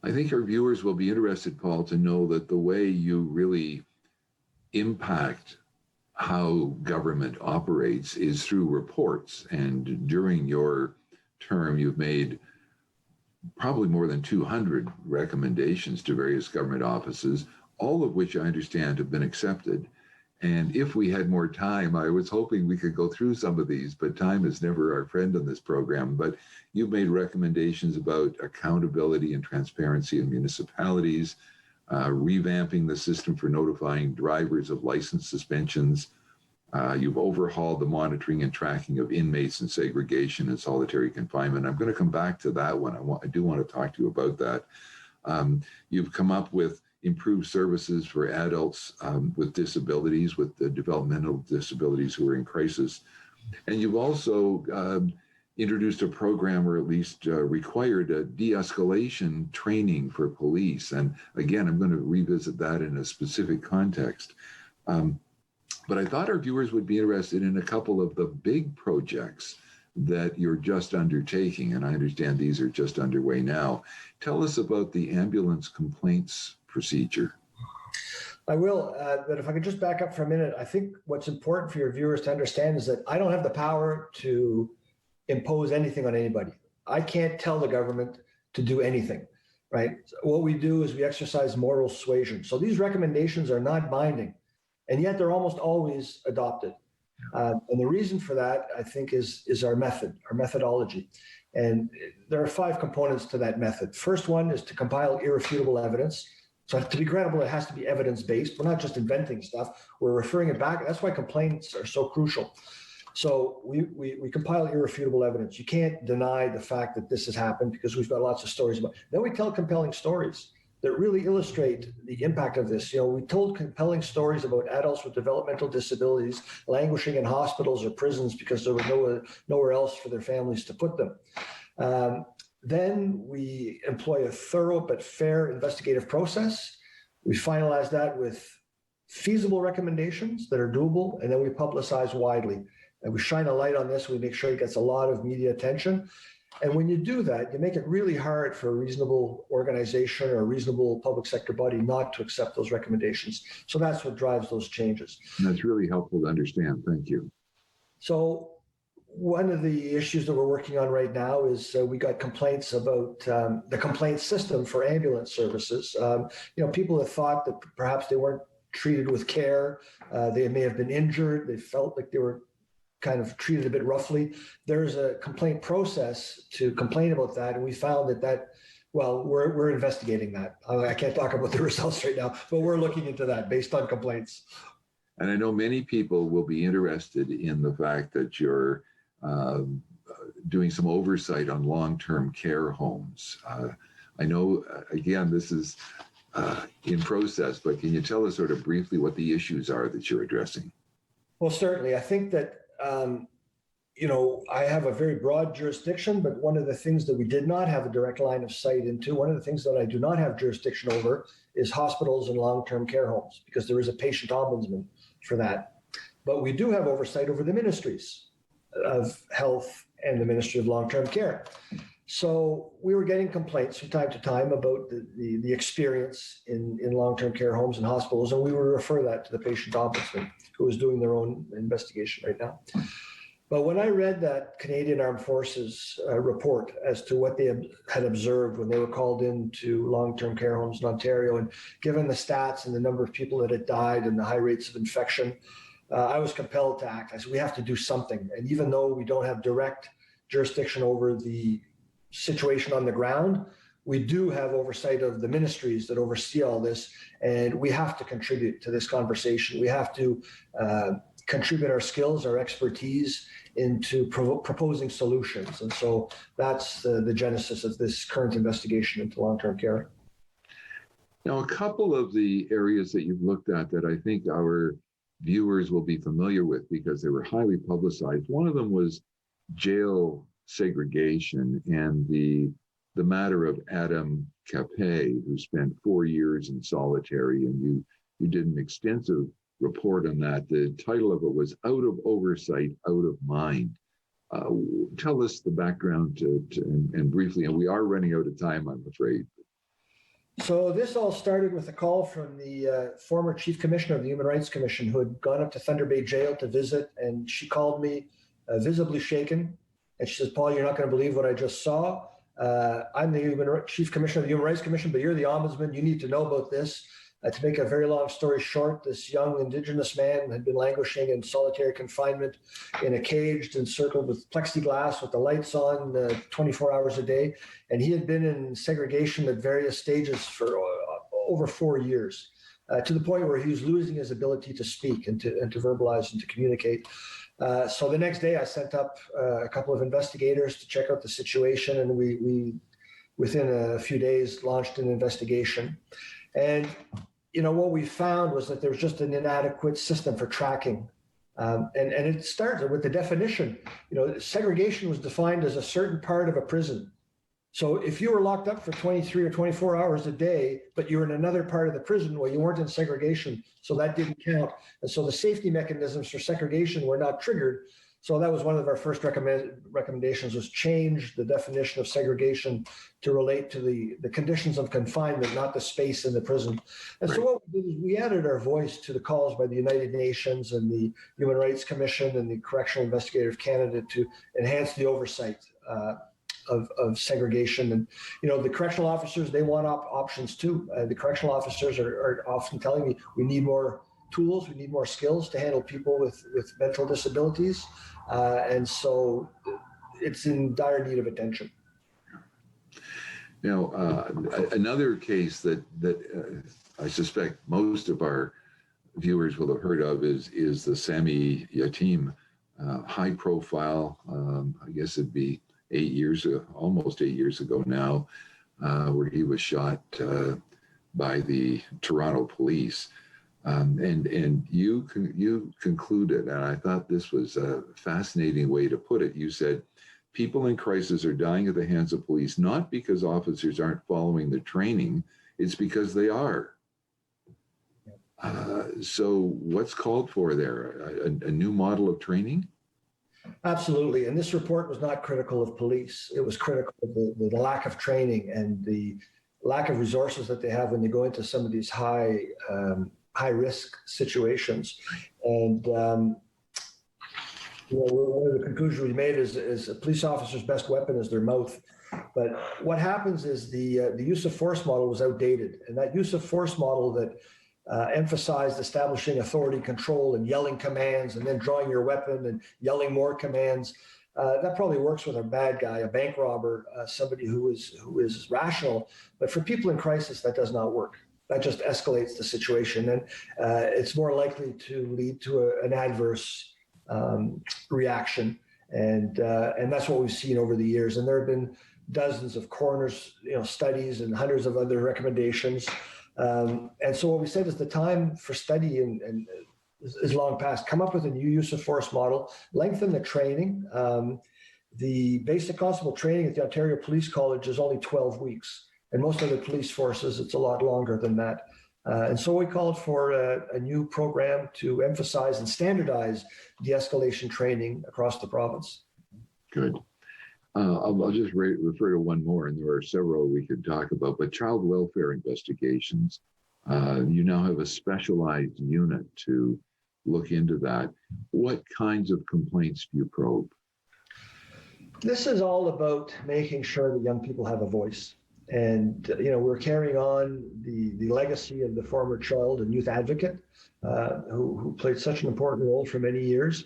I think our viewers will be interested, Paul, to know that the way you really impact how government operates is through reports. And during your term, you've made probably more than 200 recommendations to various government offices, all of which I understand have been accepted. And if we had more time, I was hoping we could go through some of these, but time is never our friend on this program. But you've made recommendations about accountability and transparency in municipalities, revamping the system for notifying drivers of license suspensions. You've overhauled the monitoring and tracking of inmates in segregation and solitary confinement. I'm going to come back to that one. I do want to talk to you about that. You've come up with improved services for adults with disabilities, with the developmental disabilities who are in crisis. And you've also introduced a program, or at least required a de-escalation training for police. And again, I'm going to revisit that in a specific context. But I thought our viewers would be interested in a couple of the big projects that you're just undertaking. And I understand these are just underway now. Tell us about the ambulance complaints procedure. I will, but if I could just back up for a minute, I think what's important for your viewers to understand is that I don't have the power to impose anything on anybody. I can't tell the government to do anything, right? What we do is we exercise moral suasion. So these recommendations are not binding, and yet they're almost always adopted. And the reason for that, I think, is our method, our methodology. And there are 5 components to that method. First one is to compile irrefutable evidence. So to be credible, it has to be evidence-based. We're not just inventing stuff. We're referring it back. That's why complaints are so crucial. So we compile irrefutable evidence. You can't deny the fact that this has happened because we've got lots of stories about it. Then we tell compelling stories that really illustrate the impact of this. We told compelling stories about adults with developmental disabilities languishing in hospitals or prisons because there was nowhere else for their families to put them. Then we employ a thorough but fair investigative process. We finalize that with feasible recommendations that are doable, and then we publicize widely. And we shine a light on this. We make sure it gets a lot of media attention. And when you do that, you make it really hard for a reasonable organization or a reasonable public sector body not to accept those recommendations. So that's what drives those changes. That's really helpful to understand. Thank you. So one of the issues that we're working on right now is we got complaints about the complaint system for ambulance services. People have thought that perhaps they weren't treated with care. They may have been injured. They felt like they were kind of treated a bit roughly. There's a complaint process to complain about that. And we found we're investigating that. I can't talk about the results right now, but we're looking into that based on complaints. And I know many people will be interested in the fact that you're doing some oversight on long-term care homes. I know, again, this is in process, but can you tell us sort of briefly what the issues are that you're addressing? Well, certainly. I think that I have a very broad jurisdiction, but one of the things that we did not have a direct line of sight into, one of the things that I do not have jurisdiction over is hospitals and long-term care homes, because there is a patient ombudsman for that. But we do have oversight over the ministries of health and the Ministry of Long-Term Care. So we were getting complaints from time to time about the experience in long-term care homes and hospitals, and we would refer that to the patient ombudsman, who is doing their own investigation right now. But when I read that Canadian Armed Forces report as to what they had observed when they were called into long-term care homes in Ontario, and given the stats and the number of people that had died and the high rates of infection, I was compelled to act. I said, we have to do something. And even though we don't have direct jurisdiction over the situation on the ground, we do have oversight of the ministries that oversee all this, and we have to contribute to this conversation. We have to contribute our skills, our expertise into proposing solutions. And so that's the genesis of this current investigation into long-term care. Now, a couple of the areas that you've looked at that I think our viewers will be familiar with because they were highly publicized. One of them was jail segregation and the matter of Adam Capet, who spent 4 years in solitary, and you did an extensive report on that. The title of it was Out of Oversight, Out of Mind. Tell us the background and briefly, and we are running out of time, I'm afraid. So this all started with a call from the former Chief Commissioner of the Human Rights Commission, who had gone up to Thunder Bay Jail to visit, and she called me visibly shaken. And she says, Paul, you're not going to believe what I just saw. I'm the Chief Commissioner of the Human Rights Commission, but you're the Ombudsman. You need to know about this. To make a very long story short, this young Indigenous man had been languishing in solitary confinement in a cage encircled with plexiglass with the lights on 24 hours a day. And he had been in segregation at various stages for over 4 years, to the point where he was losing his ability to speak and to verbalize and to communicate. So the next day I sent up a couple of investigators to check out the situation, and we within a few days launched an investigation. And what we found was that there was just an inadequate system for tracking. And it started with the definition. Segregation was defined as a certain part of a prison. So if you were locked up for 23 or 24 hours a day, but you were in another part of the prison, well, you weren't in segregation, so that didn't count. And so the safety mechanisms for segregation were not triggered. So that was one of our first recommendations, was change the definition of segregation to relate to the conditions of confinement, not the space in the prison. And so what we did is we added our voice to the calls by the United Nations and the Human Rights Commission and the Correctional Investigator of Canada to enhance the oversight of segregation. And, the correctional officers, they want options too. The correctional officers are often telling me we need more tools, we need more skills to handle people with mental disabilities. And so it's in dire need of attention. Another case that I suspect most of our viewers will have heard of is the Sami Yatim, high profile. I guess it'd be almost 8 years ago now, where he was shot by the Toronto police. And you concluded, and I thought this was a fascinating way to put it. You said, people in crisis are dying at the hands of police, not because officers aren't following the training, it's because they are. So what's called for there? A new model of training? Absolutely. And this report was not critical of police. It was critical of the lack of training and the lack of resources that they have when they go into some of these high risk situations. And one of the conclusions we made is a police officer's best weapon is their mouth. But what happens is the use of force model was outdated. And that use of force model that emphasized establishing authority control and yelling commands and then drawing your weapon and yelling more commands, that probably works with a bad guy, a bank robber, somebody who is rational. But for people in crisis, that does not work. That just escalates the situation. And it's more likely to lead to an adverse reaction, and that's what we've seen over the years. And there have been dozens of coroners, studies, and hundreds of other recommendations. And so what we said is the time for study and is long past. Come up with a new use of force model, lengthen the training. The basic constable training at the Ontario Police College is only 12 weeks, and most other police forces it's a lot longer than that. And so we called for a new program to emphasize and standardize de-escalation training across the province. Good. I'll just refer to one more, and there are several we could talk about, but child welfare investigations. You now have a specialized unit to look into that. What kinds of complaints do you probe? This is all about making sure that young people have a voice. And, we're carrying on the legacy of the former child and youth advocate who played such an important role for many years.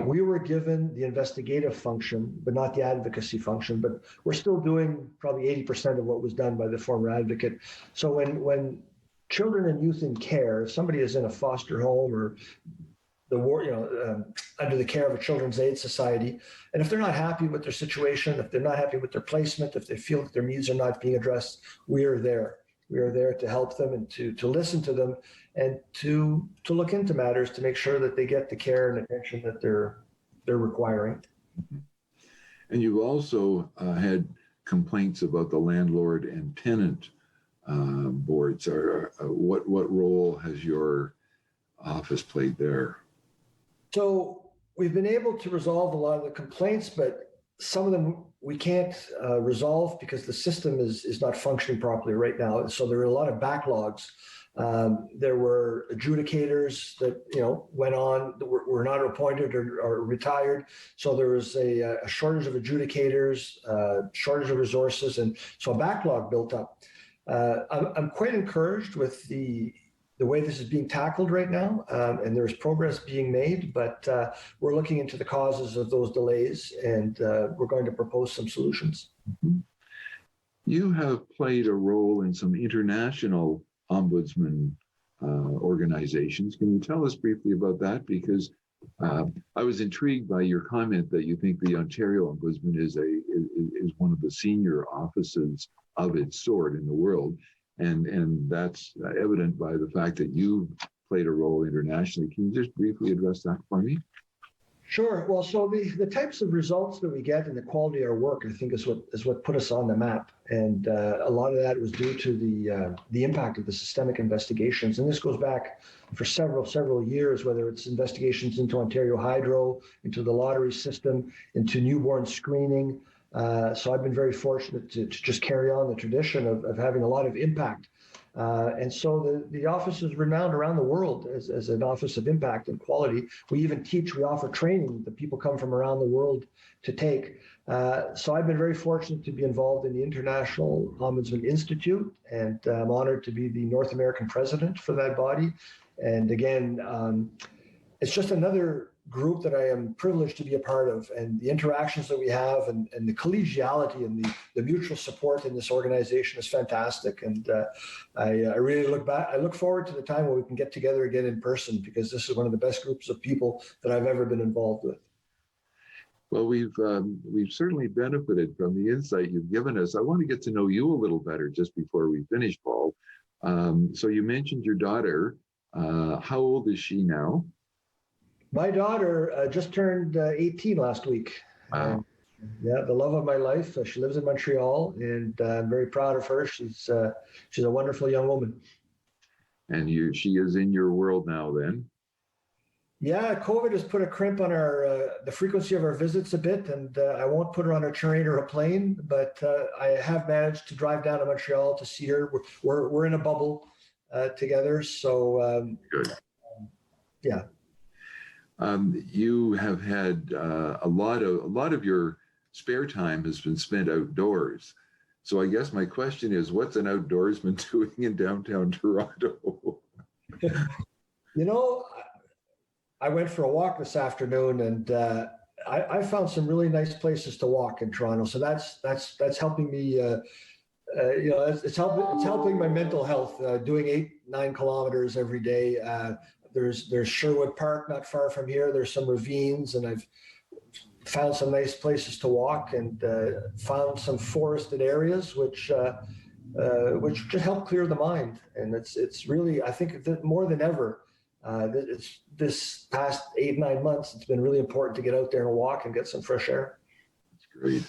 We were given the investigative function, but not the advocacy function, but we're still doing probably 80% of what was done by the former advocate. So when children and youth in care, if somebody is in a foster home or under the care of a children's aid society, and if they're not happy with their situation, if they're not happy with their placement, if they feel that their needs are not being addressed, we are there. We are there to help them and to listen to them and to look into matters to make sure that they get the care and attention that they're requiring. And you've also had complaints about the landlord and tenant boards. What role has your office played there? So we've been able to resolve a lot of the complaints, but some of them we can't resolve because the system is not functioning properly right now. So there are a lot of backlogs. There were adjudicators that went on that were not appointed or retired. So there was a shortage of adjudicators, shortage of resources, and so a backlog built up. I'm quite encouraged with the way this is being tackled right now, and there's progress being made, but we're looking into the causes of those delays, and we're going to propose some solutions. Mm-hmm. You have played a role in some international ombudsman organizations. Can you tell us briefly about that? Because I was intrigued by your comment that you think the Ontario Ombudsman is one of the senior offices of its sort in the world. And that's evident by the fact that you played a role internationally. Can you just briefly address that for me? Sure. Well, so the types of results that we get and the quality of our work, I think, is what put us on the map. And a lot of that was due to the impact of the systemic investigations. And this goes back for several years, whether it's investigations into Ontario Hydro, into the lottery system, into newborn screening. So I've been very fortunate to just carry on the tradition of having a lot of impact. And so the office is renowned around the world as an office of impact and quality. We offer training that people come from around the world to take. So I've been very fortunate to be involved in the International Ombudsman Institute, and I'm honored to be the North American president for that body. And again, it's just another group that I am privileged to be a part of, and the interactions that we have, and the collegiality and the mutual support in this organization is fantastic. And I really look forward to the time when we can get together again in person, because this is one of the best groups of people that I've ever been involved with. Well, we've certainly benefited from the insight you've given us. I want to get to know you a little better just before we finish, Paul. So you mentioned your daughter. How old is she now? My daughter just turned 18 last week. Wow. Yeah, the love of my life. She lives in Montreal, and I'm very proud of her. She's a wonderful young woman. And she is in your world now then? Yeah, COVID has put a crimp on the frequency of our visits a bit, and I won't put her on a train or a plane, but I have managed to drive down to Montreal to see her. We're in a bubble together, so good. Yeah. You have had a lot of your spare time has been spent outdoors. So I guess my question is, what's an outdoorsman doing in downtown Toronto? I went for a walk this afternoon, and I found some really nice places to walk in Toronto. So that's helping me. It's helping my mental health. Doing 8-9 kilometers every day. There's Sherwood Park not far from here. There's some ravines, and I've found some nice places to walk, and found some forested areas which just help clear the mind. And it's really, I think that more than ever, it's this past 8-9 months, it's been really important to get out there and walk and get some fresh air. That's great.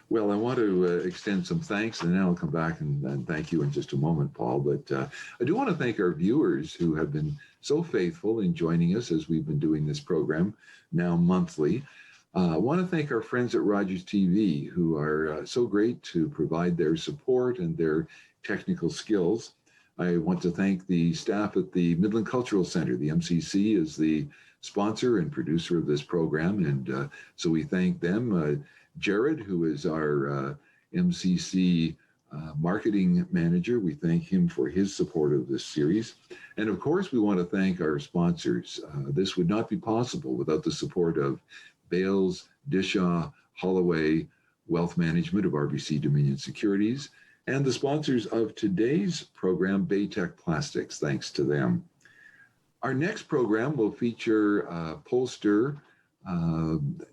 Well, I want to extend some thanks, and then I'll come back and thank you in just a moment, Paul. But I do want to thank our viewers who have been so faithful in joining us as we've been doing this program now monthly. I want to thank our friends at Rogers TV, who are so great to provide their support and their technical skills. I want to thank the staff at the Midland Cultural Center. The MCC is the sponsor and producer of this program, and so we thank them. Jared, who is our MCC marketing manager, we thank him for his support of this series. And of course, we want to thank our sponsors. This would not be possible without the support of Bales, Dishaw, Holloway, Wealth Management of RBC Dominion Securities, and the sponsors of today's program, Baytech Plastics. Thanks to them. Our next program will feature pollster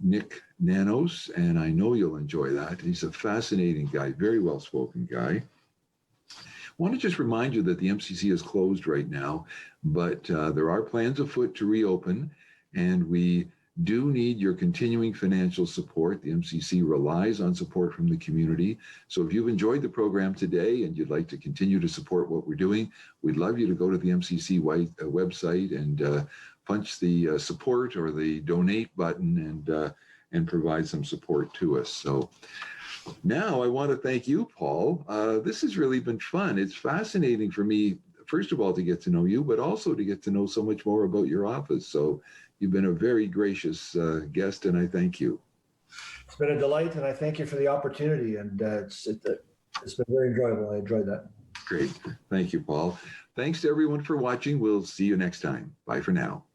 Nick Nanos, and I know you'll enjoy that. He's a fascinating guy, very well-spoken guy. I want to just remind you that the MCC is closed right now, but there are plans afoot to reopen, and we do need your continuing financial support. The MCC relies on support from the community. So if you've enjoyed the program today and you'd like to continue to support what we're doing, we'd love you to go to the MCC website and punch the support or the donate button and provide some support to us. So now I want to thank you, Paul. This has really been fun. It's fascinating for me, first of all, to get to know you, but also to get to know so much more about your office. So you've been a very gracious guest, and I thank you. It's been a delight, and I thank you for the opportunity. And it's been very enjoyable. I enjoyed that. Great. Thank you, Paul. Thanks to everyone for watching. We'll see you next time. Bye for now.